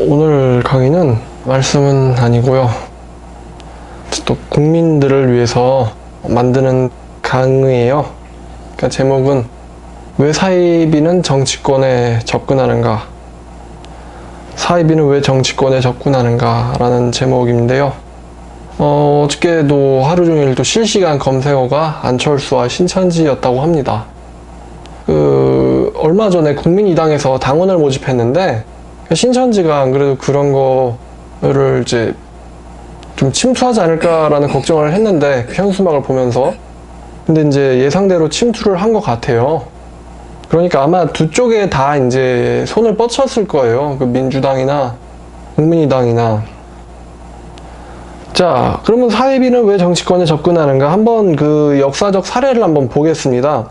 오늘 강의는 말씀은 아니고요. 또 국민들을 위해서 만드는 강의예요. 그러니까 제목은 왜 사이비는 정치권에 접근하는가? 사이비는 왜 정치권에 접근하는가? 라는 제목인데요. 어저께도 하루 종일 또 실시간 검색어가 안철수와 신천지였다고 합니다. 얼마 전에 국민의당에서 당원을 모집했는데 신천지가 안 그래도 그런 거를 이제 좀 침투하지 않을까라는 걱정을 했는데 현수막을 보면서 근데 이제 예상대로 침투를 한 것 같아요. 그러니까 아마 두 쪽에 다 이제 손을 뻗쳤을 거예요. 그 민주당이나 국민의당이나. 자, 그러면 사이비는 왜 정치권에 접근하는가? 한번 그 역사적 사례를 한번 보겠습니다.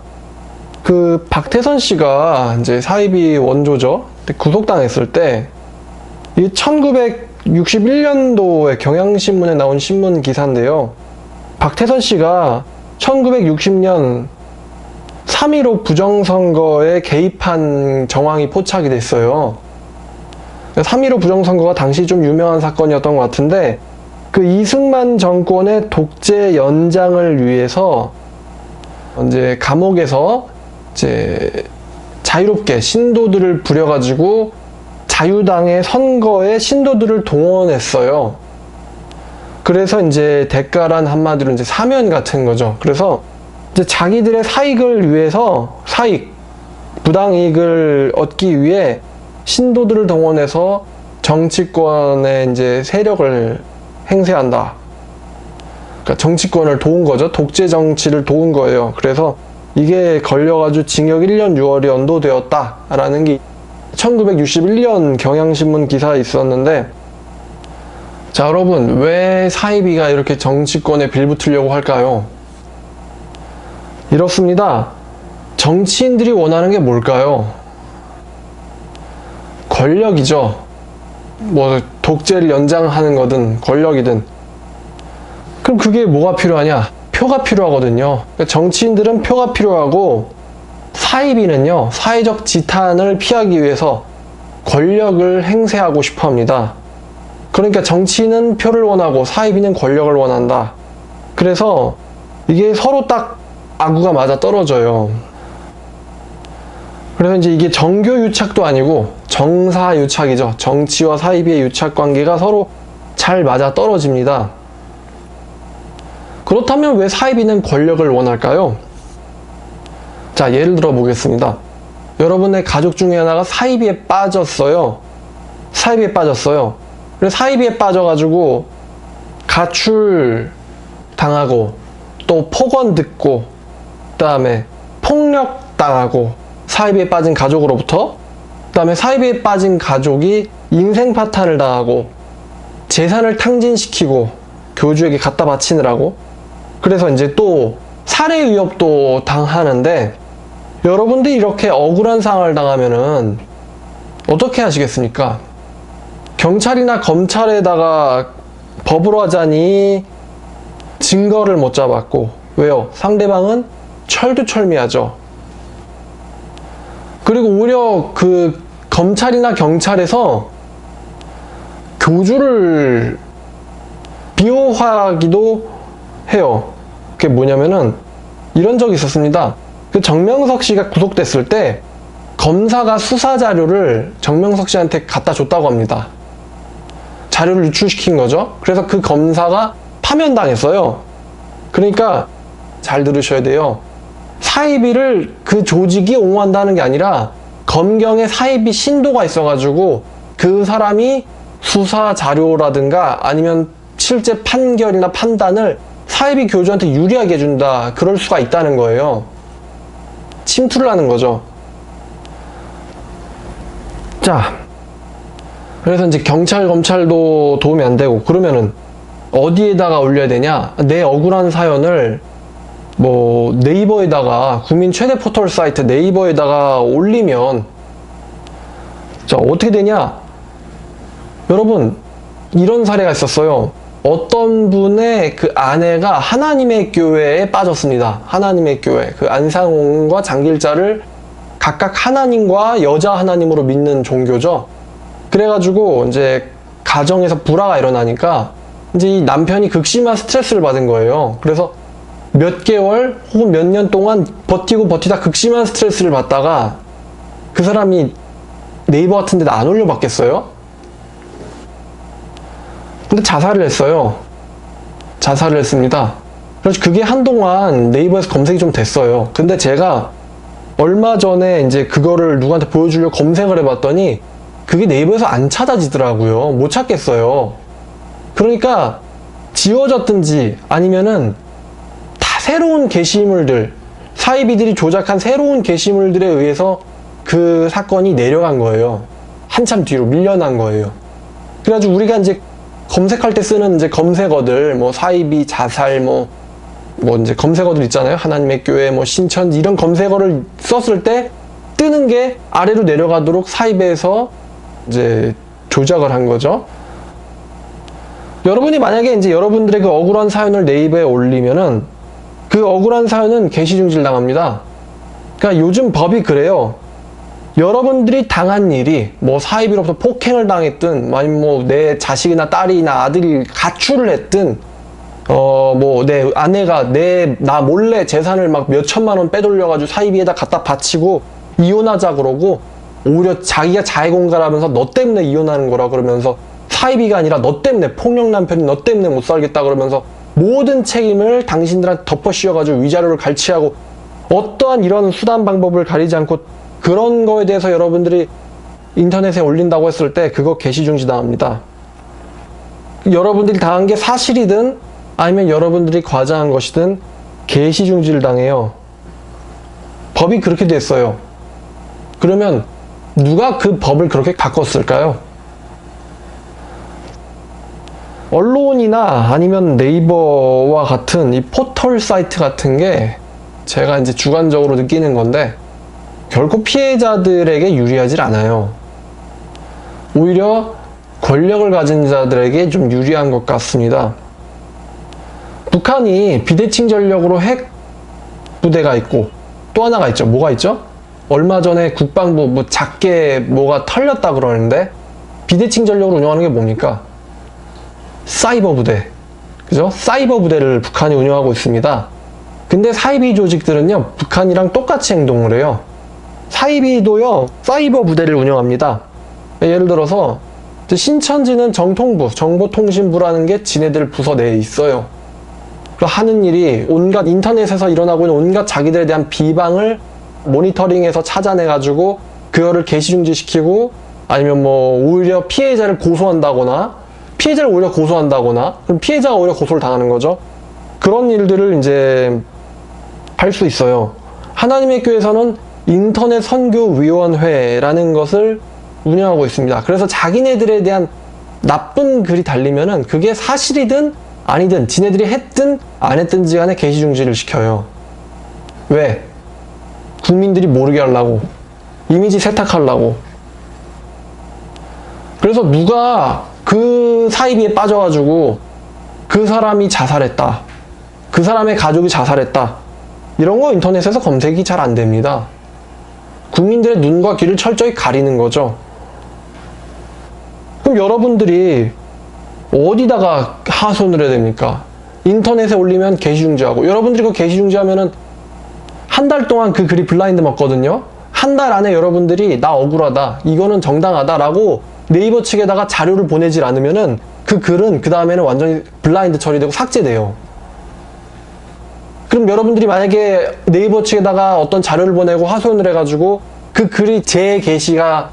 그 박태선 씨가 이제 사이비 원조죠. 구속당했을 때 이 1961년도에 경향신문에 나온 신문 기사인데요. 박태선 씨가 1960년 3.15 부정선거에 개입한 정황이 포착이 됐어요. 3.15 부정선거가 당시 좀 유명한 사건이었던 것 같은데 그 이승만 정권의 독재 연장을 위해서 이제 감옥에서 이제 자유롭게 신도들을 부려가지고 자유당의 선거에 신도들을 동원했어요. 그래서 이제 대가란 한마디로 이제 사면 같은 거죠. 그래서 이제 자기들의 사익을 위해서 부당이익을 얻기 위해 신도들을 동원해서 정치권에 이제 세력을 행세한다. 그러니까 정치권을 도운 거죠. 독재 정치를 도운 거예요. 그래서 이게 걸려가지고 징역 1년 6월이 연도되었다라는 게 1961년 경향신문 기사에 있었는데, 자, 여러분, 왜 사이비가 이렇게 정치권에 빌붙으려고 할까요? 이렇습니다. 정치인들이 원하는 게 뭘까요? 권력이죠. 뭐 독재를 연장하는 거든 권력이든. 그럼 그게 뭐가 필요하냐? 표가 필요하거든요. 그러니까 정치인들은 표가 필요하고 사이비는요, 사회적 지탄을 피하기 위해서 권력을 행세하고 싶어 합니다. 그러니까 정치인은 표를 원하고 사이비는 권력을 원한다. 그래서 이게 서로 딱 아구가 맞아 떨어져요. 그래서 이제 이게 정교유착도 아니고 정사유착이죠. 정치와 사이비의 유착 관계가 서로 잘 맞아 떨어집니다. 그렇다면 왜 사이비는 권력을 원할까요? 자, 예를 들어 보겠습니다. 여러분의 가족 중에 하나가 사이비에 빠졌어요. 그래서 사이비에 빠져가지고 가출 당하고 또 폭언 듣고 그 다음에 폭력 당하고 사이비에 빠진 가족으로부터 그 다음에 사이비에 빠진 가족이 인생 파탄을 당하고 재산을 탕진시키고 교주에게 갖다 바치느라고 그래서 이제 또 살해 위협도 당하는데 여러분들이 이렇게 억울한 상황을 당하면은 어떻게 하시겠습니까? 경찰이나 검찰에다가 법으로 하자니 증거를 못 잡았고 왜요? 상대방은 철두철미하죠. 그리고 오히려 그 검찰이나 경찰에서 교주를 비호하기도 해요. 그게 뭐냐면은 이런 적이 있었습니다. 그 정명석 씨가 구속됐을 때 검사가 수사 자료를 정명석 씨한테 갖다 줬다고 합니다. 자료를 유출시킨 거죠. 그래서 그 검사가 파면당했어요. 그러니까 잘 들으셔야 돼요. 사이비를 그 조직이 옹호한다는 게 아니라 검경에 사이비 신도가 있어가지고 그 사람이 수사 자료라든가 아니면 실제 판결이나 판단을 사이비 교주한테 유리하게 해준다. 그럴 수가 있다는 거예요. 침투를 하는 거죠. 자, 그래서 이제 경찰, 검찰도 도움이 안 되고 그러면은 어디에다가 올려야 되냐? 내 억울한 사연을 뭐 네이버에다가 국민 최대 포털 사이트 네이버에다가 올리면 자, 어떻게 되냐? 여러분, 이런 사례가 있었어요. 어떤 분의 그 아내가 하나님의 교회에 빠졌습니다. 하나님의 교회. 그 안상홍과 장길자를 각각 하나님과 여자 하나님으로 믿는 종교죠. 그래가지고 이제 가정에서 불화가 일어나니까 이제 이 남편이 극심한 스트레스를 받은 거예요. 그래서 몇 개월 혹은 몇 년 동안 버티다 극심한 스트레스를 받다가 그 사람이 네이버 같은 데다 안 올려봤겠어요? 근데 자살을 했어요. 자살을 했습니다. 그래서 그게 한동안 네이버에서 검색이 좀 됐어요. 근데 제가 얼마 전에 이제 그거를 누구한테 보여주려고 검색을 해봤더니 그게 네이버에서 안 찾아지더라고요. 못 찾겠어요. 그러니까 지워졌든지 아니면은 다 새로운 게시물들, 사이비들이 조작한 새로운 게시물들에 의해서 그 사건이 내려간 거예요. 한참 뒤로 밀려난 거예요. 그래가지고 우리가 이제 검색할 때 쓰는 이제 검색어들, 뭐 사이비, 자살, 뭐 이제 검색어들 있잖아요. 하나님의 교회, 뭐 신천지 이런 검색어를 썼을 때 뜨는 게 아래로 내려가도록 사이비에서 이제 조작을 한 거죠. 여러분이 만약에 이제 여러분들의 그 억울한 사연을 네이버에 올리면은 그 억울한 사연은 게시 중지를 당합니다. 그러니까 요즘 법이 그래요. 여러분들이 당한 일이 뭐 사이비로부터 폭행을 당했든 아니면 뭐 내 자식이나 딸이나 아들이 가출을 했든 뭐 내 아내가 나 몰래 재산을 막 몇 천만 원 빼돌려가지고 사이비에다 갖다 바치고 이혼하자 그러고 오히려 자기가 자해공갈하면서 너 때문에 이혼하는 거라 그러면서 사이비가 아니라 너 때문에 폭력 남편이 너 때문에 못 살겠다 그러면서 모든 책임을 당신들한테 덮어 씌워가지고 위자료를 갈취하고 어떠한 이런 수단 방법을 가리지 않고 그런 거에 대해서 여러분들이 인터넷에 올린다고 했을 때 그거 게시 중지 당합니다. 여러분들이 당한 게 사실이든 아니면 여러분들이 과장한 것이든 게시 중지를 당해요. 법이 그렇게 됐어요. 그러면 누가 그 법을 그렇게 바꿨을까요? 언론이나 아니면 네이버와 같은 이 포털 사이트 같은 게 제가 이제 주관적으로 느끼는 건데 결코 피해자들에게 유리하지 않아요. 오히려 권력을 가진 자들에게 좀 유리한 것 같습니다. 북한이 비대칭 전력으로 핵 부대가 있고 또 하나가 있죠. 뭐가 있죠? 얼마 전에 국방부 뭐 작게 뭐가 털렸다 그러는데 비대칭 전력으로 운영하는 게 뭡니까? 사이버 부대. 그죠? 사이버 부대를 북한이 운영하고 있습니다. 근데 사이비 조직들은요, 북한이랑 똑같이 행동을 해요. 사이비도요, 사이버 부대를 운영합니다. 예를 들어서, 신천지는 정통부, 정보통신부라는 게 지네들 부서 내에 있어요. 하는 일이 온갖 인터넷에서 일어나고 있는 온갖 자기들에 대한 비방을 모니터링해서 찾아내가지고, 그거를 게시중지시키고, 아니면 뭐, 오히려 피해자를 고소한다거나, 그럼 피해자가 오히려 고소를 당하는 거죠. 그런 일들을 이제 할 수 있어요. 하나님의 교회에서는 인터넷 선교위원회라는 것을 운영하고 있습니다. 그래서 자기네들에 대한 나쁜 글이 달리면은 그게 사실이든 아니든 지네들이 했든 안 했든지 간에 게시 중지를 시켜요. 왜? 국민들이 모르게 하려고. 이미지 세탁하려고. 그래서 누가 그 사이비에 빠져가지고 그 사람이 자살했다. 그 사람의 가족이 자살했다. 이런 거 인터넷에서 검색이 잘 안 됩니다. 국민들의 눈과 귀를 철저히 가리는 거죠. 그럼 여러분들이 어디다가 하소연을 해야 됩니까? 인터넷에 올리면 게시중지하고 여러분들이 그 게시중지하면은 한 달 동안 그 글이 블라인드 먹거든요. 한 달 안에 여러분들이 나 억울하다, 이거는 정당하다라고 네이버 측에다가 자료를 보내질 않으면은 그 글은 그 다음에는 완전히 블라인드 처리되고 삭제돼요. 그럼 여러분들이 만약에 네이버 측에다가 어떤 자료를 보내고 하소연을 해가지고 그 글이 재게시가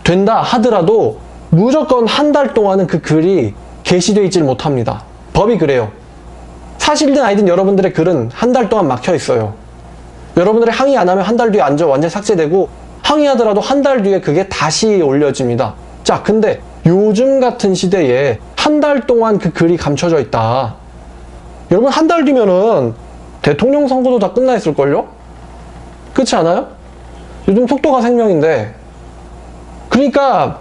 된다 하더라도 무조건 한 달 동안은 그 글이 게시되어 있질 못합니다. 법이 그래요. 사실이든 아니든 여러분들의 글은 한 달 동안 막혀 있어요. 여러분들이 항의 안 하면 한 달 뒤에 완전 삭제되고 항의하더라도 한 달 뒤에 그게 다시 올려집니다. 자, 근데 요즘 같은 시대에 한 달 동안 그 글이 감춰져 있다. 여러분 한 달 뒤면은 대통령 선거도 다 끝나 있을걸요? 그렇지 않아요? 요즘 속도가 생명인데. 그러니까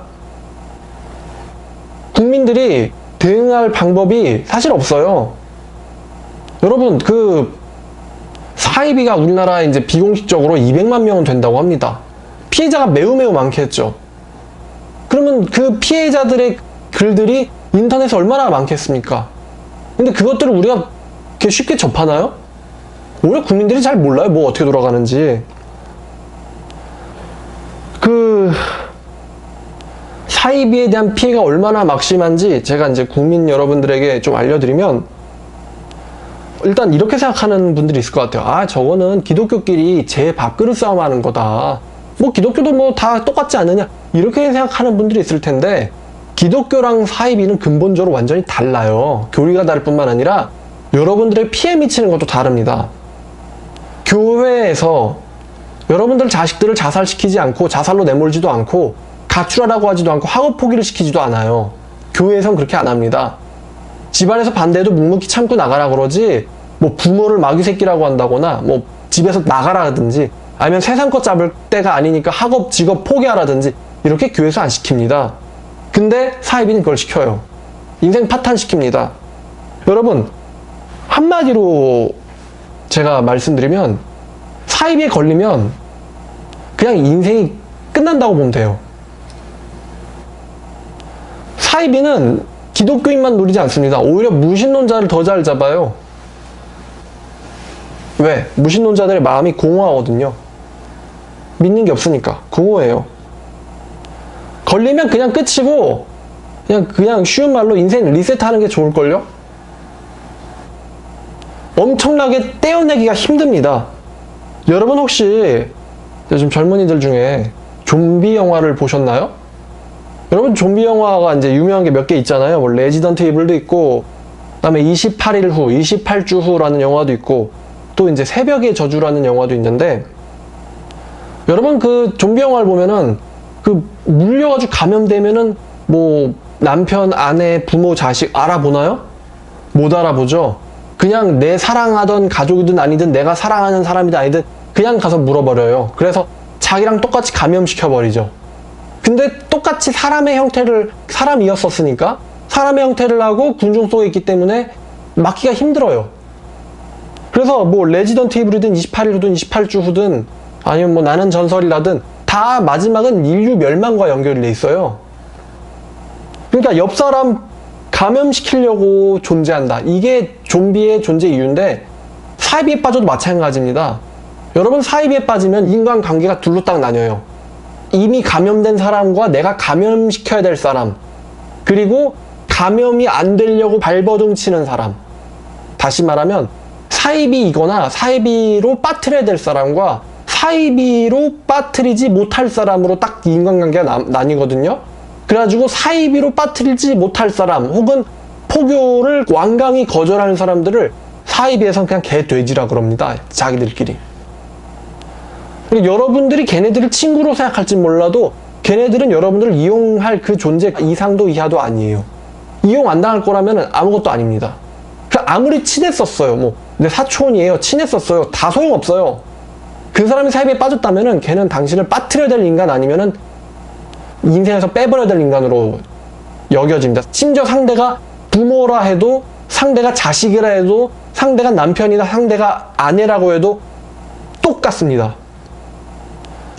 국민들이 대응할 방법이 사실 없어요. 여러분 그 사이비가 우리나라에 이제 비공식적으로 200만 명은 된다고 합니다. 피해자가 매우 많겠죠. 그러면 그 피해자들의 글들이 인터넷에 얼마나 많겠습니까? 근데 그것들을 우리가 이렇게 쉽게 접하나요? 오히려 국민들이 잘 몰라요. 뭐 어떻게 돌아가는지. 사이비에 대한 피해가 얼마나 막심한지 제가 이제 국민 여러분들에게 좀 알려드리면, 일단 이렇게 생각하는 분들이 있을 것 같아요. 아, 저거는 기독교끼리 제 밥그릇 싸움하는 거다. 뭐 기독교도 뭐 다 똑같지 않느냐, 이렇게 생각하는 분들이 있을 텐데, 기독교랑 사이비는 근본적으로 완전히 달라요. 교리가 다를 뿐만 아니라 여러분들의 피해 미치는 것도 다릅니다. 교회에서 여러분들 자식들을 자살시키지 않고 자살로 내몰지도 않고 가출하라고 하지도 않고 학업 포기를 시키지도 않아요. 교회에선 그렇게 안 합니다. 집안에서 반대해도 묵묵히 참고 나가라 그러지, 뭐 부모를 마귀 새끼라고 한다거나 뭐 집에서 나가라든지, 아니면 세상 것 잡을 때가 아니니까 학업 직업 포기하라든지, 이렇게 교회에서 안 시킵니다. 근데 사이비는 그걸 시켜요. 인생 파탄시킵니다. 여러분, 한마디로 제가 말씀드리면, 사이비에 걸리면 그냥 인생이 끝난다고 보면 돼요. 사이비는 기독교인만 노리지 않습니다. 오히려 무신론자를 더 잘 잡아요. 왜? 무신론자들의 마음이 공허하거든요. 믿는 게 없으니까 공허해요. 걸리면 그냥 끝이고, 그냥 쉬운 말로 인생 리셋하는 게 좋을걸요? 엄청나게 떼어내기가 힘듭니다. 여러분 혹시 요즘 젊은이들 중에 좀비 영화를 보셨나요? 여러분, 좀비 영화가 이제 유명한 게 몇 개 있잖아요. 뭐 레지던트 이블도 있고, 그다음에 28일 후, 28주 후라는 영화도 있고, 또 이제 새벽의 저주라는 영화도 있는데, 여러분 그 좀비 영화를 보면은 그 물려가지고 감염되면은 뭐 남편, 아내, 부모, 자식 알아보나요? 못 알아보죠. 그냥 내 사랑하던 가족이든 아니든 내가 사랑하는 사람이든 아니든 그냥 가서 물어버려요. 그래서 자기랑 똑같이 감염시켜버리죠. 근데 똑같이 사람이었었으니까 사람의 형태를 하고 군중 속에 있기 때문에 막기가 힘들어요. 그래서 뭐 레지던트 이블이든 28일 후든 28주 후든 아니면 뭐 나는 전설이라든 다 마지막은 인류 멸망과 연결이 돼 있어요. 그러니까 옆 사람 감염시키려고 존재한다. 이게 좀비의 존재 이유인데, 사이비에 빠져도 마찬가지입니다. 여러분, 사이비에 빠지면 인간관계가 둘로 딱 나뉘어요. 이미 감염된 사람과 내가 감염시켜야 될 사람, 그리고 감염이 안 되려고 발버둥 치는 사람. 다시 말하면 사이비이거나 사이비로 빠뜨려야 될 사람과 사이비로 빠뜨리지 못할 사람으로 딱 인간관계가 나뉘거든요. 그래가지고 사이비로 빠뜨리지 못할 사람, 혹은 포교를 완강히 거절하는 사람들을 사이비에선 그냥 개돼지라 그럽니다. 자기들끼리. 그리고 여러분들이 걔네들을 친구로 생각할지 몰라도 걔네들은 여러분들을 이용할 그 존재 이상도 이하도 아니에요. 이용 안 당할 거라면 아무것도 아닙니다. 아무리 친했었어요. 뭐 내 사촌이에요. 친했었어요. 다 소용없어요. 그 사람이 사이비에 빠졌다면은 걔는 당신을 빠뜨려야 될 인간 아니면은 인생에서 빼버려야 될 인간으로 여겨집니다. 심지어 상대가 부모라 해도, 상대가 자식이라 해도, 상대가 남편이나 상대가 아내라고 해도 똑같습니다.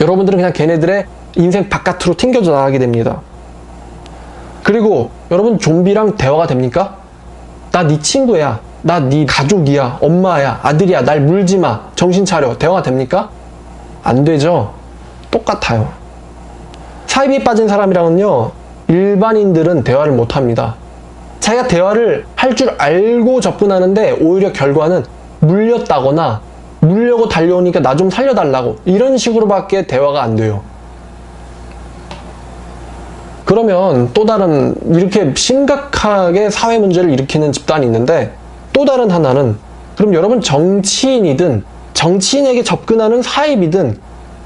여러분들은 그냥 걔네들의 인생 바깥으로 튕겨져 나가게 됩니다. 그리고 여러분, 좀비랑 대화가 됩니까? 나 네 친구야. 나 네 가족이야. 엄마야. 아들이야. 날 물지 마. 정신 차려. 대화가 됩니까? 안 되죠. 똑같아요. 사이비에 빠진 사람이랑은요, 일반인들은 대화를 못 합니다. 자기가 대화를 할 줄 알고 접근하는데 오히려 결과는 물렸다거나 물려고 달려오니까 나 좀 살려달라고, 이런 식으로밖에 대화가 안 돼요. 그러면 또 다른, 이렇게 심각하게 사회 문제를 일으키는 집단이 있는데, 또 다른 하나는, 그럼 여러분, 정치인이든 정치인에게 접근하는 사이비든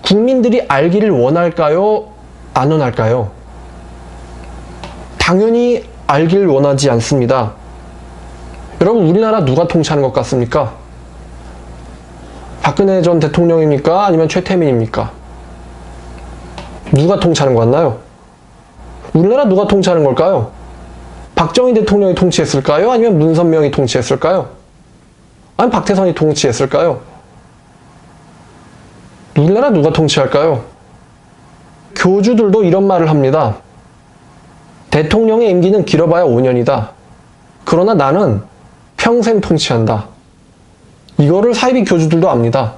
국민들이 알기를 원할까요? 안 원할까요? 당연히 알기를 원하지 않습니다. 여러분, 우리나라 누가 통치하는 것 같습니까? 박근혜 전 대통령입니까? 아니면 최태민입니까? 누가 통치하는 것 같나요? 우리나라 누가 통치하는 걸까요? 박정희 대통령이 통치했을까요? 아니면 문선명이 통치했을까요? 아니면 박태선이 통치했을까요? 우리나라 누가 통치할까요? 교주들도 이런 말을 합니다. 대통령의 임기는 길어봐야 5년이다. 그러나 나는 평생 통치한다. 이거를 사이비 교주들도 압니다.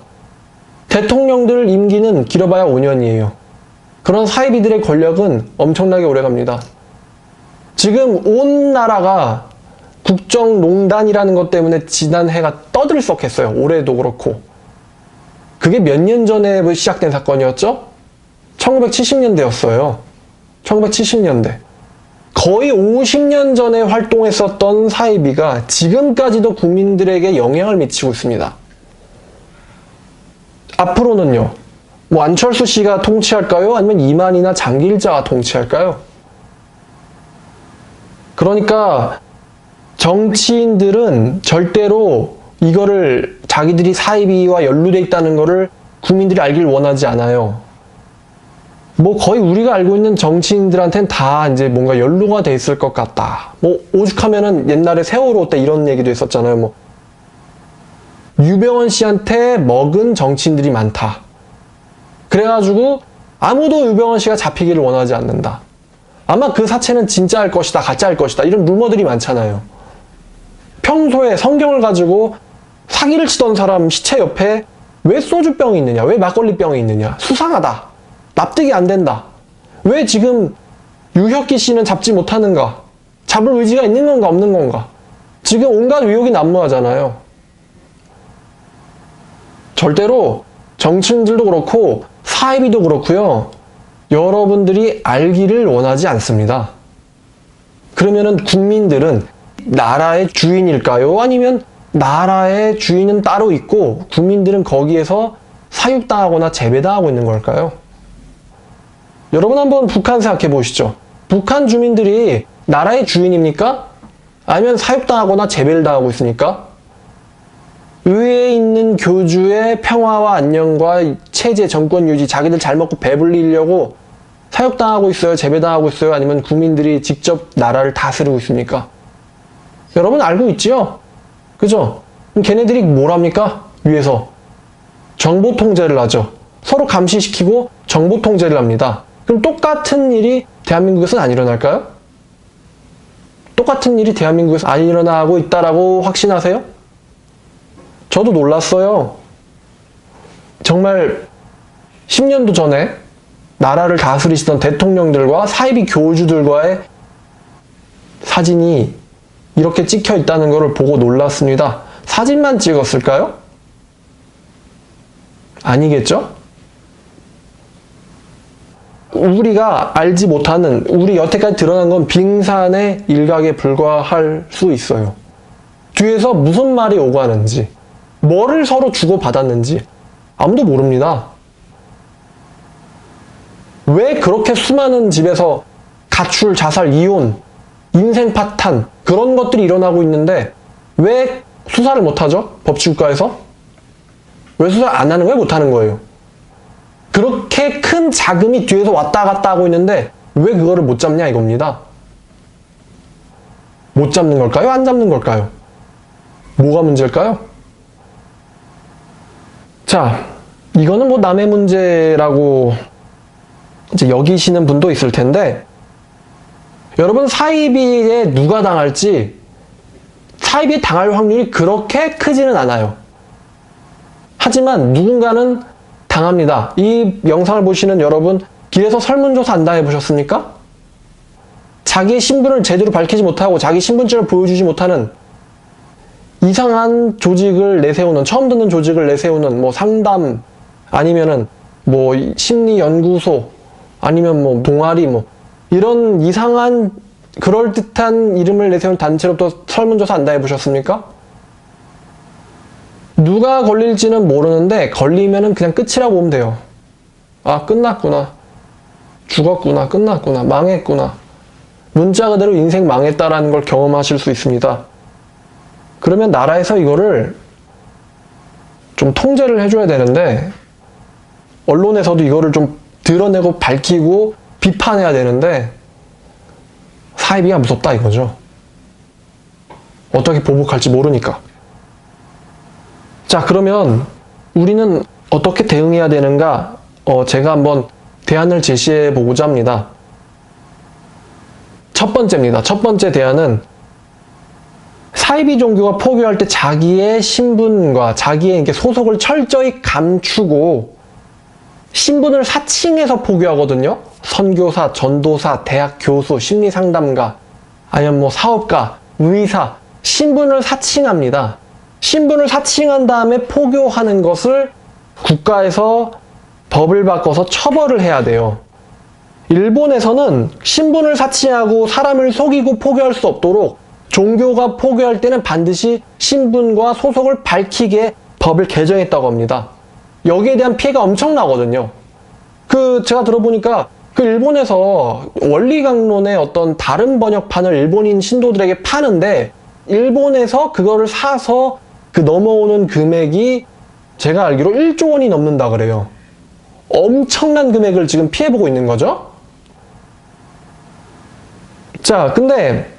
대통령들 임기는 길어봐야 5년이에요. 그런 사이비들의 권력은 엄청나게 오래갑니다. 지금 온 나라가 국정농단이라는 것 때문에 지난 해가 떠들썩했어요. 올해도 그렇고. 그게 몇 년 전에 시작된 사건이었죠? 1970년대였어요. 1970년대. 거의 50년 전에 활동했었던 사이비가 지금까지도 국민들에게 영향을 미치고 있습니다. 앞으로는요, 뭐 안철수 씨가 통치할까요? 아니면 이만희나 장기일자가 통치할까요? 그러니까 정치인들은 절대로 이거를 자기들이 사이비와 연루돼 있다는 거를 국민들이 알길 원하지 않아요. 뭐 거의 우리가 알고 있는 정치인들한테는 다 이제 뭔가 연루가 돼 있을 것 같다. 뭐 오죽하면은 옛날에 세월호 때 이런 얘기도 했었잖아요. 뭐 유병헌 씨한테 먹은 정치인들이 많다. 그래가지고 아무도 유병헌 씨가 잡히기를 원하지 않는다. 아마 그 사체는 진짜일 것이다, 가짜일 것이다. 이런 루머들이 많잖아요. 평소에 성경을 가지고 사기를 치던 사람 시체 옆에 왜 소주병이 있느냐? 왜 막걸리병이 있느냐? 수상하다. 납득이 안 된다. 왜 지금 유혁기 씨는 잡지 못하는가? 잡을 의지가 있는 건가 없는 건가? 지금 온갖 의혹이 난무하잖아요. 절대로 정치인들도 그렇고 사이비도 그렇고요. 여러분들이 알기를 원하지 않습니다. 그러면은 국민들은 나라의 주인일까요? 아니면 나라의 주인은 따로 있고 국민들은 거기에서 사육당하거나 재배당하고 있는 걸까요? 여러분 한번 북한 생각해 보시죠. 북한 주민들이 나라의 주인입니까? 아니면 사육당하거나 재배를 당하고 있습니까? 의회에 있는 교주의 평화와 안녕과 체제, 정권 유지, 자기들 잘 먹고 배불리려고 사육당하고 있어요? 재배당하고 있어요? 아니면 국민들이 직접 나라를 다스리고 있습니까? 여러분 알고 있지요? 그죠? 그럼 걔네들이 뭘 합니까? 위에서 정보 통제를 하죠. 서로 감시시키고 정보 통제를 합니다. 그럼 똑같은 일이 대한민국에서는 안 일어날까요? 똑같은 일이 대한민국에서 안 일어나고 있다라고 확신하세요? 저도 놀랐어요. 정말 10년도 전에 나라를 다스리시던 대통령들과 사이비 교주들과의 사진이 이렇게 찍혀 있다는 것을 보고 놀랐습니다. 사진만 찍었을까요? 아니겠죠? 우리가 알지 못하는, 우리 여태까지 드러난 건 빙산의 일각에 불과할 수 있어요. 뒤에서 무슨 말이 오가는지, 뭐를 서로 주고받았는지 아무도 모릅니다. 왜 그렇게 수많은 집에서 가출, 자살, 이혼, 인생 파탄 그런 것들이 일어나고 있는데 왜 수사를 못하죠? 법치국가에서? 왜 수사 안 하는 거예요? 못하는 거예요? 그렇게 큰 자금이 뒤에서 왔다 갔다 하고 있는데 왜 그거를 못 잡냐 이겁니다. 못 잡는 걸까요? 안 잡는 걸까요? 뭐가 문제일까요? 자, 이거는 뭐 남의 문제라고 이제 여기시는 분도 있을 텐데 여러분 사이비에 누가 당할지 사이비에 당할 확률이 그렇게 크지는 않아요. 하지만 누군가는 당합니다. 이 영상을 보시는 여러분 길에서 설문조사 안 당해보셨습니까? 자기의 신분을 제대로 밝히지 못하고 자기 신분증을 보여주지 못하는 이상한 조직을 내세우는, 처음 듣는 조직을 내세우는 뭐 상담 아니면은 뭐 심리연구소 아니면 뭐 동아리 뭐 이런 이상한 그럴듯한 이름을 내세운 단체로부터 설문조사 안 당해보셨습니까? 누가 걸릴지는 모르는데 걸리면은 그냥 끝이라고 보면 돼요. 아, 끝났구나. 죽었구나. 끝났구나. 망했구나. 문자 그대로 인생 망했다라는 걸 경험하실 수 있습니다. 그러면 나라에서 이거를 좀 통제를 해줘야 되는데 언론에서도 이거를 좀 드러내고 밝히고 비판해야 되는데 사이비가 무섭다 이거죠. 어떻게 보복할지 모르니까. 자, 그러면 우리는 어떻게 대응해야 되는가? 제가 한번 대안을 제시해 보고자 합니다. 첫 번째입니다. 첫 번째 대안은 사이비 종교가 포교할 때 자기의 신분과 자기의 이렇게 소속을 철저히 감추고 신분을 사칭해서 포교하거든요. 선교사, 전도사, 대학 교수, 심리상담가, 아니면 뭐 사업가, 의사, 신분을 사칭합니다. 신분을 사칭한 다음에 포교하는 것을 국가에서 법을 바꿔서 처벌을 해야 돼요. 일본에서는 신분을 사칭하고 사람을 속이고 포교할 수 없도록 종교가 포교할 때는 반드시 신분과 소속을 밝히게 법을 개정했다고 합니다. 여기에 대한 피해가 엄청나거든요. 제가 들어보니까 일본에서 원리강론의 어떤 다른 번역판을 일본인 신도들에게 파는데 일본에서 그거를 사서 넘어오는 금액이 제가 알기로 1조 원이 넘는다 그래요. 엄청난 금액을 지금 피해보고 있는 거죠. 자, 근데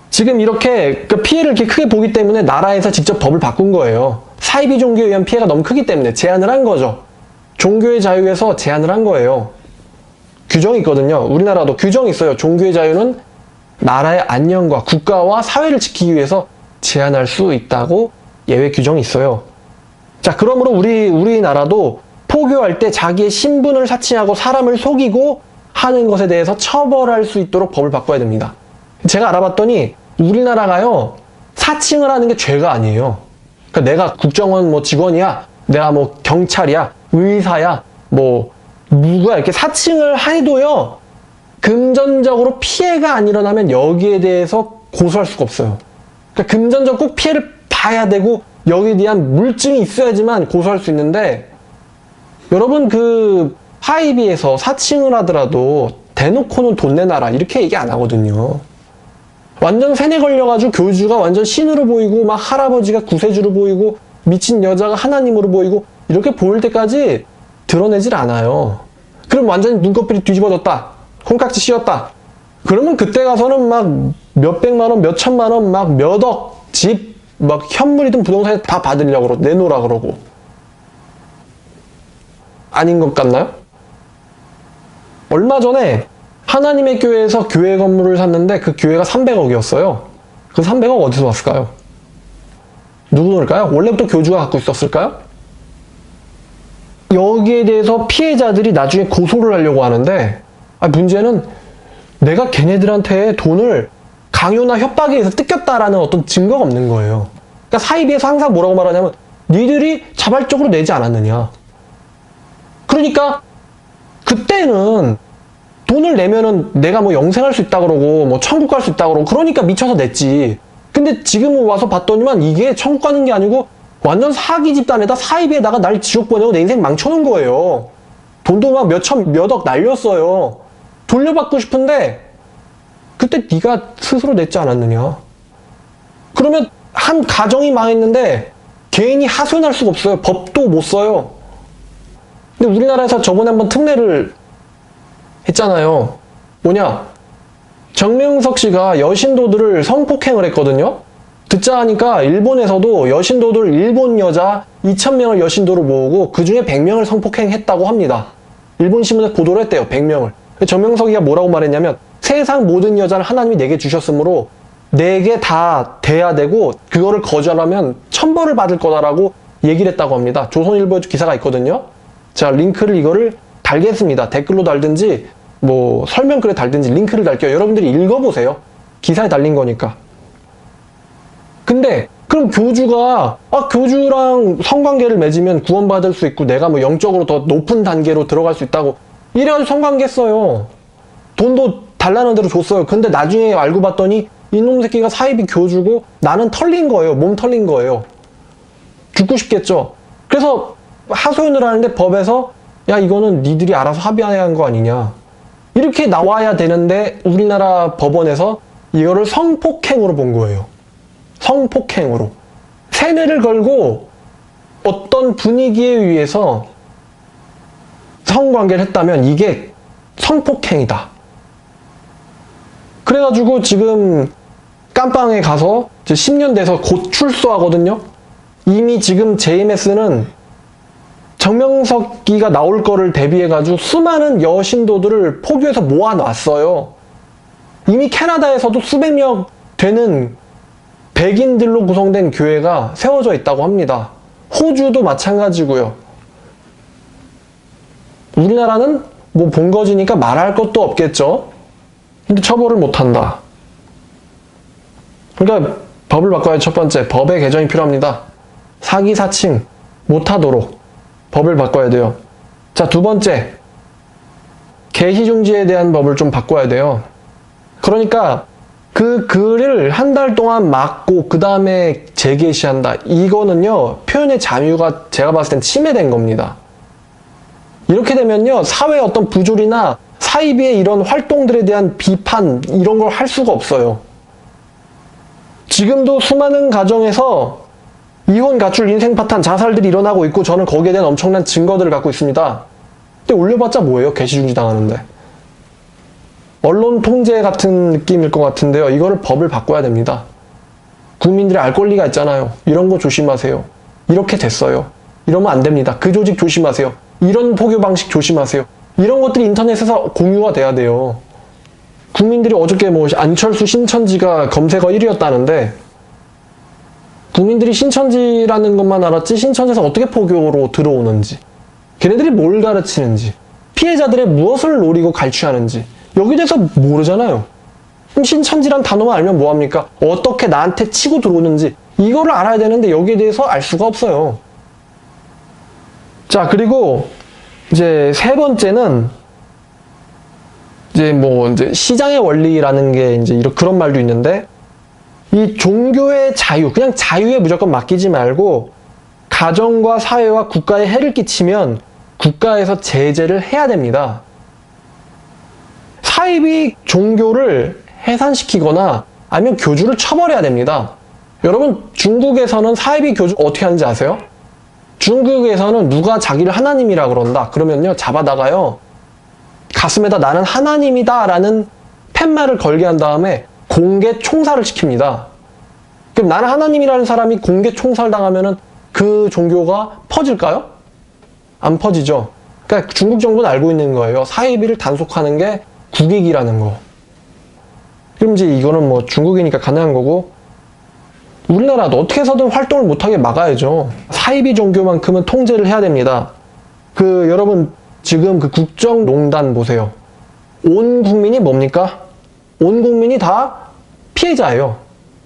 지금 이렇게 피해를 이렇게 크게 보기 때문에 나라에서 직접 법을 바꾼 거예요. 사이비 종교에 의한 피해가 너무 크기 때문에 제한을 한 거죠. 종교의 자유에서 제한을 한 거예요. 규정이 있거든요. 우리나라도 규정이 있어요. 종교의 자유는 나라의 안녕과 국가와 사회를 지키기 위해서 제한할 수 있다고 예외 규정이 있어요. 자, 그러므로 우리나라도 포교할 때 자기의 신분을 사칭하고 사람을 속이고 하는 것에 대해서 처벌할 수 있도록 법을 바꿔야 됩니다. 제가 알아봤더니 우리나라가요, 사칭을 하는 게 죄가 아니에요. 그러니까 내가 국정원 직원이야, 내가 경찰이야, 의사야, 누구야, 이렇게 사칭을 해도요, 금전적으로 피해가 안 일어나면 여기에 대해서 고소할 수가 없어요. 그러니까 금전적 꼭 피해를 봐야 되고 여기에 대한 물증이 있어야지만 고소할 수 있는데, 여러분 하이비에서 사칭을 하더라도 대놓고는 돈 내놔라 이렇게 얘기 안 하거든요. 완전 세뇌 걸려가지고 교주가 완전 신으로 보이고 막 할아버지가 구세주로 보이고 미친 여자가 하나님으로 보이고 이렇게 보일 때까지 드러내질 않아요. 그럼 완전히 눈꺼풀이 뒤집어졌다, 콩깍지 씌웠다, 그러면 그때 가서는 막 몇백만 원, 몇천만 원, 막 몇억, 집, 막 현물이든 부동산에 다 받으려고 그러고 내놓으라 그러고. 아닌 것 같나요? 얼마 전에 하나님의 교회에서 교회 건물을 샀는데 그 교회가 300억이었어요. 그 300억 어디서 왔을까요? 누구 돈일까요? 원래부터 교주가 갖고 있었을까요? 여기에 대해서 피해자들이 나중에 고소를 하려고 하는데, 문제는 내가 걔네들한테 돈을 강요나 협박에 의해서 뜯겼다라는 어떤 증거가 없는 거예요. 그러니까 사이비에서 항상 뭐라고 말하냐면 니들이 자발적으로 내지 않았느냐. 그러니까 그때는 돈을 내면은 내가 영생할 수 있다 그러고 천국 갈 수 있다 그러고 그러니까 미쳐서 냈지. 근데 지금 와서 봤더니만 이게 천국 가는 게 아니고 완전 사기 집단에다 사이비에다가 날 지옥 보내고 내 인생 망쳐놓은 거예요. 돈도 막 몇천 몇억 날렸어요. 돌려받고 싶은데 그때 네가 스스로 냈지 않았느냐. 그러면 한 가정이 망했는데 개인이 하소연할 수가 없어요. 법도 못 써요. 근데 우리나라에서 저번에 한번 특례를 했잖아요. 뭐냐? 정명석 씨가 여신도들을 성폭행을 했거든요. 듣자 하니까 일본에서도 여신도들 일본 여자 2,000명을 여신도로 모으고 그 중에 100명을 성폭행했다고 합니다. 일본 신문에 보도를 했대요. 100명을. 정명석이가 뭐라고 말했냐면 세상 모든 여자를 하나님이 내게 주셨으므로 내게 다 돼야 되고 그거를 거절하면 천벌을 받을 거다라고 얘기를 했다고 합니다. 조선일보에 기사가 있거든요. 자, 이거를 달겠습니다. 댓글로 달든지 설명글에 달든지 링크를 달게요. 여러분들이 읽어보세요. 기사에 달린 거니까. 근데 그럼 교주가 교주랑 성관계를 맺으면 구원받을 수 있고 내가 영적으로 더 높은 단계로 들어갈 수 있다고 이래가지고 성관계했어요. 돈도 달라는 대로 줬어요. 근데 나중에 알고 봤더니 이놈 새끼가 사이비 교주고 나는 털린 거예요. 몸 털린 거예요. 죽고 싶겠죠. 그래서 하소연을 하는데 법에서 야, 이거는 니들이 알아서 합의해야 한 거 아니냐. 이렇게 나와야 되는데 우리나라 법원에서 이거를 성폭행으로 본 거예요. 성폭행으로. 세뇌를 걸고 어떤 분위기에 의해서 성관계를 했다면 이게 성폭행이다. 그래가지고 지금 깜빵에 가서 10년 돼서 곧 출소하거든요. 이미 지금 JMS는 정명석이가 나올 거를 대비해가지고 수많은 여신도들을 포교해서 모아놨어요. 이미 캐나다에서도 수백 명 되는 백인들로 구성된 교회가 세워져 있다고 합니다. 호주도 마찬가지고요. 우리나라는 뭐 본거지니까 말할 것도 없겠죠. 근데 처벌을 못한다. 그러니까 법을 바꿔야 첫 번째, 법의 개정이 필요합니다. 사기 사칭 못하도록 법을 바꿔야 돼요. 자, 두 번째, 게시중지에 대한 법을 좀 바꿔야 돼요. 그러니까 그 글을 한 달 동안 막고 그 다음에 재게시한다. 이거는요, 표현의 자유가 제가 봤을 땐 침해된 겁니다. 이렇게 되면요, 사회의 어떤 부조리나 사이비의 이런 활동들에 대한 비판, 이런 걸 할 수가 없어요. 지금도 수많은 가정에서 이혼, 가출, 인생 파탄, 자살들이 일어나고 있고 저는 거기에 대한 엄청난 증거들을 갖고 있습니다. 근데 올려봤자 뭐예요? 게시중지 당하는데. 언론 통제 같은 느낌일 것 같은데요. 이거를 법을 바꿔야 됩니다. 국민들이 알 권리가 있잖아요. 이런 거 조심하세요. 이렇게 됐어요. 이러면 안 됩니다. 그 조직 조심하세요. 이런 포교 방식 조심하세요. 이런 것들이 인터넷에서 공유가 돼야 돼요. 국민들이 어저께 뭐 안철수 신천지가 검색어 1위였다는데 국민들이 신천지라는 것만 알았지 신천지에서 어떻게 포교로 들어오는지, 걔네들이 뭘 가르치는지, 피해자들의 무엇을 노리고 갈취하는지 여기에 대해서 모르잖아요. 그럼 신천지란 단어만 알면 뭐합니까? 어떻게 나한테 치고 들어오는지 이거를 알아야 되는데 여기에 대해서 알 수가 없어요. 자, 그리고 이제 세 번째는 이제 시장의 원리라는 게 이제 그런 말도 있는데, 이 종교의 자유, 그냥 자유에 무조건 맡기지 말고 가정과 사회와 국가에 해를 끼치면 국가에서 제재를 해야 됩니다. 사이비 종교를 해산시키거나 아니면 교주를 처벌해야 됩니다. 여러분, 중국에서는 사이비 교주 어떻게 하는지 아세요? 중국에서는 누가 자기를 하나님이라 그런다 그러면요, 잡아다가요, 가슴에다 나는 하나님이다 라는 팻말을 걸게 한 다음에 공개 총살을 시킵니다. 그럼 나는 하나님이라는 사람이 공개 총살 당하면은 그 종교가 퍼질까요? 안 퍼지죠. 그러니까 중국 정부는 알고 있는 거예요. 사이비를 단속하는 게 국익이라는 거. 그럼 이제 이거는 뭐 중국이니까 가능한 거고, 우리나라도 어떻게 해서든 활동을 못하게 막아야죠. 사이비 종교만큼은 통제를 해야 됩니다. 여러분 지금 그 국정농단 보세요. 온 국민이 뭡니까? 온 국민이 다 피해자예요.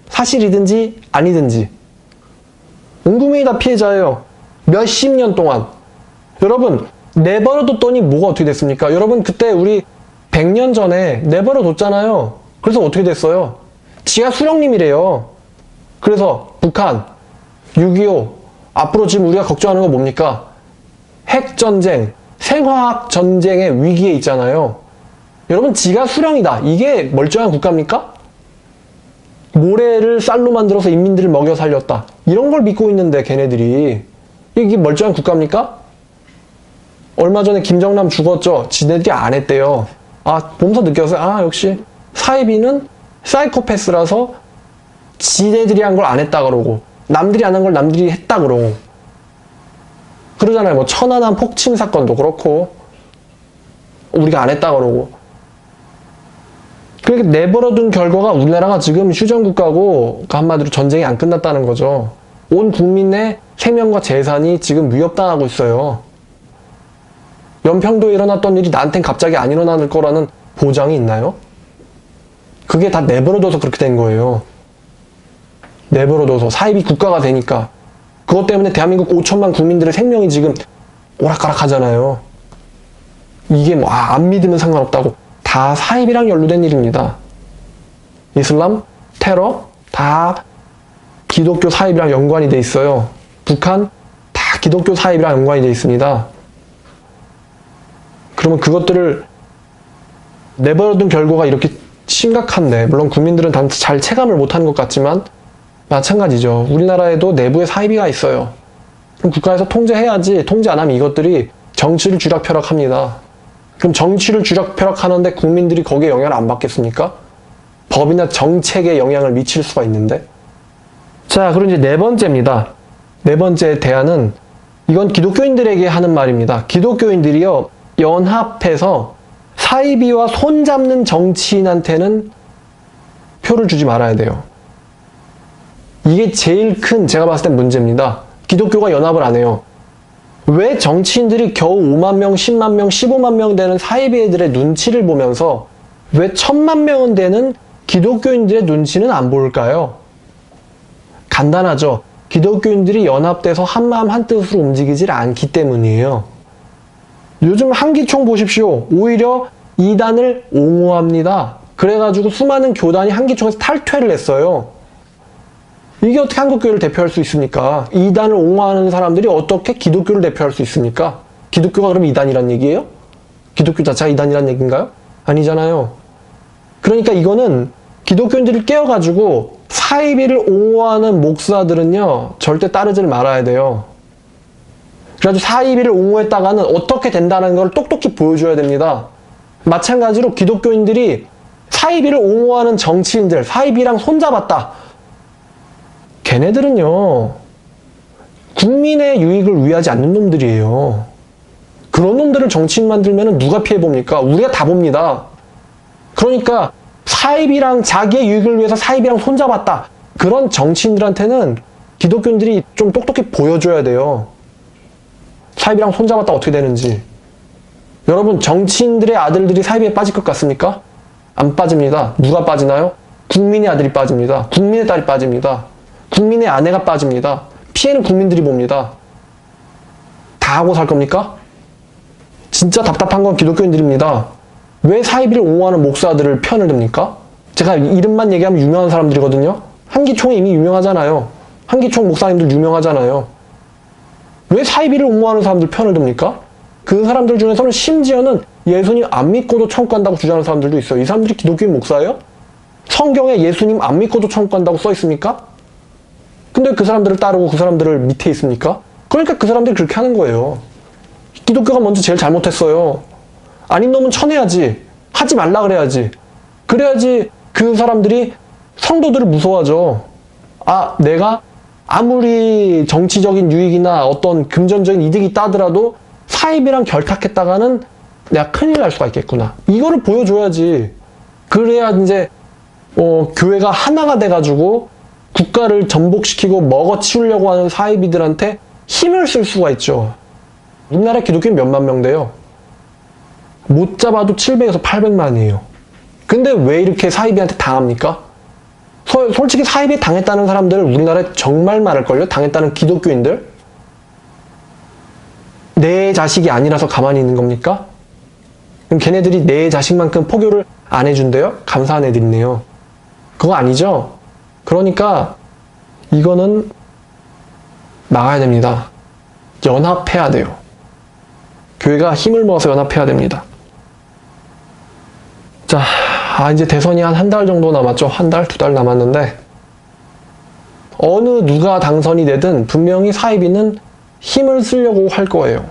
사실이든지 아니든지. 온 국민이 다 피해자예요. 몇십 년 동안. 여러분, 내버려뒀더니 뭐가 어떻게 됐습니까? 여러분, 그때 우리 100년 전에 내버려뒀잖아요. 그래서 어떻게 됐어요? 지하 수령님이래요. 그래서 북한, 6.25, 앞으로 지금 우리가 걱정하는 건 뭡니까? 핵전쟁, 생화학 전쟁의 위기에 있잖아요. 여러분, 지가 수령이다. 이게 멀쩡한 국가입니까? 모래를 쌀로 만들어서 인민들을 먹여 살렸다. 이런 걸 믿고 있는데 걔네들이 이게 멀쩡한 국가입니까? 얼마 전에 김정남 죽었죠. 지네들이 안 했대요. 보면서 느꼈어요. 역시 사이비는 사이코패스라서 지네들이 한 걸 안 했다 그러고 남들이 안 한 걸 남들이 했다 그러고 그러잖아요. 뭐 천안함 폭침 사건도 그렇고 우리가 안 했다 그러고. 그렇게 내버려둔 결과가 우리나라가 지금 휴전국가고 한마디로 전쟁이 안 끝났다는 거죠. 온 국민의 생명과 재산이 지금 위협당하고 있어요. 연평도에 일어났던 일이 나한텐 갑자기 안 일어날 거라는 보장이 있나요? 그게 다 내버려둬서 그렇게 된 거예요. 내버려둬서 사이비 국가가 되니까. 그것 때문에 대한민국 5천만 국민들의 생명이 지금 오락가락 하잖아요. 이게 안 믿으면 상관없다고. 다 사이비랑 연루된 일입니다. 이슬람, 테러, 다 기독교 사이비랑 연관이 돼 있어요. 북한, 다 기독교 사이비랑 연관이 돼 있습니다. 그러면 그것들을 내버려둔 결과가 이렇게 심각한데, 물론 국민들은 다 잘 체감을 못하는 것 같지만 마찬가지죠. 우리나라에도 내부에 사이비가 있어요. 그럼 국가에서 통제해야지. 통제 안 하면 이것들이 정치를 쥐락펴락합니다. 그럼 정치를 쥐락펴락하는데 국민들이 거기에 영향을 안 받겠습니까? 법이나 정책에 영향을 미칠 수가 있는데. 자, 그럼 이제 네 번째입니다. 네 번째 대안은, 이건 기독교인들에게 하는 말입니다. 기독교인들이요, 연합해서 사이비와 손잡는 정치인한테는 표를 주지 말아야 돼요. 이게 제일 큰 제가 봤을 땐 문제입니다. 기독교가 연합을 안 해요. 왜 정치인들이 겨우 5만 명, 10만 명, 15만 명 되는 사이비애들의 눈치를 보면서 왜 1000만 명은 되는 기독교인들의 눈치는 안 볼까요? 간단하죠. 기독교인들이 연합돼서 한마음 한뜻으로 움직이질 않기 때문이에요. 요즘 한기총 보십시오. 오히려 이단을 옹호합니다. 그래가지고 수많은 교단이 한기총에서 탈퇴를 했어요. 이게 어떻게 한국교회를 대표할 수 있습니까? 이단을 옹호하는 사람들이 어떻게 기독교를 대표할 수 있습니까? 기독교가 그럼 이단이란 얘기예요? 기독교 자체가 이단이란 얘기인가요? 아니잖아요. 그러니까 이거는 기독교인들을 깨워가지고 사이비를 옹호하는 목사들은요, 절대 따르질 말아야 돼요. 그래가지고 사이비를 옹호했다가는 어떻게 된다는 걸 똑똑히 보여줘야 됩니다. 마찬가지로 기독교인들이 사이비를 옹호하는 정치인들, 사이비랑 손잡았다. 걔네들은요, 국민의 유익을 위하지 않는 놈들이에요. 그런 놈들을 정치인 만들면 누가 피해봅니까? 우리가 다 봅니다. 그러니까 사이비랑 자기의 유익을 위해서 사이비랑 손잡았다. 그런 정치인들한테는 기독교인들이 좀 똑똑히 보여줘야 돼요. 사이비랑 손잡았다 어떻게 되는지. 여러분, 정치인들의 아들들이 사이비에 빠질 것 같습니까? 안 빠집니다. 누가 빠지나요? 국민의 아들이 빠집니다. 국민의 딸이 빠집니다. 국민의 아내가 빠집니다. 피해는 국민들이 봅니다. 다 하고 살 겁니까? 진짜 답답한 건 기독교인들입니다. 왜 사이비를 옹호하는 목사들을 편을 듭니까? 제가 이름만 얘기하면 유명한 사람들이거든요. 한기총이 이미 유명하잖아요. 한기총 목사님들 유명하잖아요. 왜 사이비를 옹호하는 사람들 편을 듭니까? 그 사람들 중에서는 심지어는 예수님 안 믿고도 천국 간다고 주장하는 사람들도 있어요. 이 사람들이 기독교인 목사예요? 성경에 예수님 안 믿고도 천국 간다고 써 있습니까? 근데 그 사람들을 따르고 그 사람들을 밑에 있습니까? 그러니까 그 사람들이 그렇게 하는 거예요. 기독교가 먼저 제일 잘못했어요. 아닌 놈은 쳐내야지. 하지 말라 그래야지. 그래야지 그 사람들이 성도들을 무서워하죠. 아, 내가 아무리 정치적인 유익이나 어떤 금전적인 이득이 있다 하더라도 사이비랑 결탁했다가는 내가 큰일 날 수가 있겠구나. 이거를 보여줘야지. 그래야 이제 교회가 하나가 돼가지고 국가를 전복시키고 먹어치우려고 하는 사이비들한테 힘을 쓸 수가 있죠. 우리나라 기독교인 몇만 명 돼요? 못 잡아도 700에서 800만이에요. 근데 왜 이렇게 사이비한테 당합니까? 솔직히 사이비 당했다는 사람들 우리나라에 정말 많을걸요? 당했다는 기독교인들? 내 자식이 아니라서 가만히 있는 겁니까? 그럼 걔네들이 내 자식만큼 포교를 안 해준대요? 감사한 애들이네요. 그거 아니죠? 그러니까 이거는 막아야 됩니다. 연합해야 돼요. 교회가 힘을 모아서 연합해야 됩니다. 자, 이제 대선이 한 달 정도 남았죠. 한 달, 2달 남았는데 어느 누가 당선이 되든 분명히 사이비는 힘을 쓰려고 할 거예요.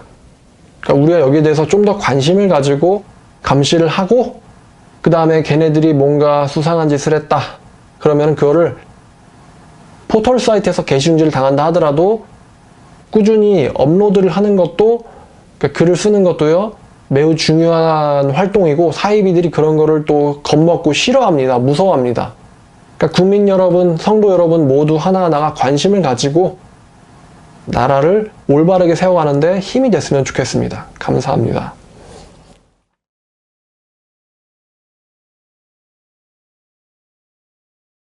그러니까 우리가 여기에 대해서 좀 더 관심을 가지고 감시를 하고 그 다음에 걔네들이 뭔가 수상한 짓을 했다. 그러면 그거를 포털 사이트에서 게시중지를 당한다 하더라도 꾸준히 업로드를 하는 것도, 그러니까 글을 쓰는 것도요, 매우 중요한 활동이고 사이비들이 그런 거를 또 겁먹고 싫어합니다. 무서워합니다. 그러니까 국민 여러분, 성도 여러분 모두 하나하나가 관심을 가지고 나라를 올바르게 세워가는데 힘이 됐으면 좋겠습니다. 감사합니다.